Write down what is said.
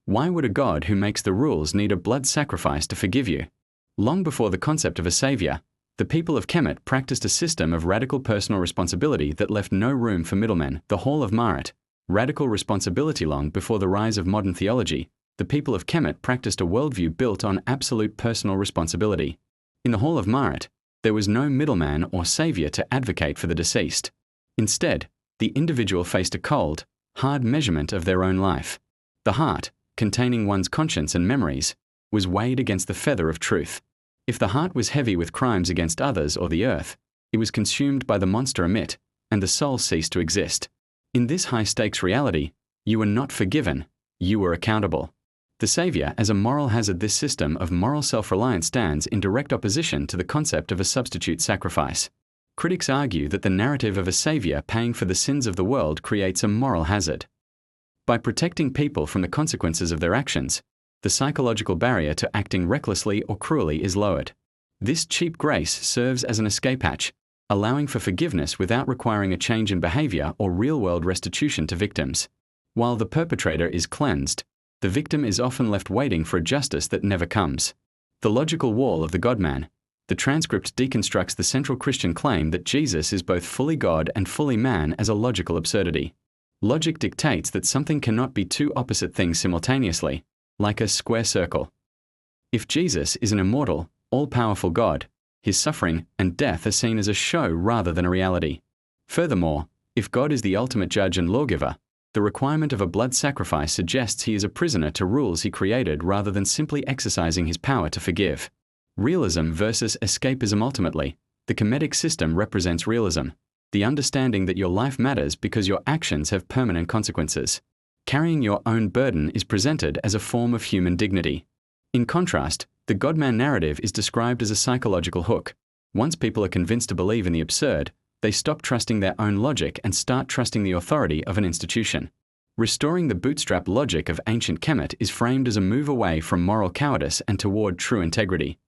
Why would a God who makes the rules need a blood sacrifice to forgive you? Long before the concept of a savior, the people of Kemet practiced a system of radical personal responsibility that left no room for middlemen, the Hall of Marat. Radical responsibility. Long before the rise of modern theology, the people of Kemet practiced a worldview built on absolute personal responsibility. In the Hall of Marat, there was no middleman or savior to advocate for the deceased. Instead, the individual faced a cold, hard measurement of their own life. The heart, containing one's conscience and memories, was weighed against the feather of truth. If the heart was heavy with crimes against others or the earth, it was consumed by the monster Amit, and the soul ceased to exist. In this high-stakes reality, you were not forgiven, you were accountable. The Savior as a moral hazard. This system of moral self-reliance stands in direct opposition to the concept of a substitute sacrifice. Critics argue that the narrative of a Savior paying for the sins of the world creates a moral hazard. By protecting people from the consequences of their actions, the psychological barrier to acting recklessly or cruelly is lowered. This cheap grace serves as an escape hatch, allowing for forgiveness without requiring a change in behavior or real-world restitution to victims. While the perpetrator is cleansed, the victim is often left waiting for a justice that never comes. The logical wall of the God-man. The transcript deconstructs the central Christian claim that Jesus is both fully God and fully man as a logical absurdity. Logic dictates that something cannot be two opposite things simultaneously, like a square circle. If Jesus is an immortal, all-powerful God, his suffering and death are seen as a show rather than a reality. Furthermore, if God is the ultimate judge and lawgiver, the requirement of a blood sacrifice suggests he is a prisoner to rules he created rather than simply exercising his power to forgive. Realism versus escapism. Ultimately, the Kemetic system represents realism, the understanding that your life matters because your actions have permanent consequences. Carrying your own burden is presented as a form of human dignity. In contrast, the God-man narrative is described as a psychological hook. Once people are convinced to believe in the absurd, they stop trusting their own logic and start trusting the authority of an institution. Restoring the bootstrap logic of ancient Kemet is framed as a move away from moral cowardice and toward true integrity.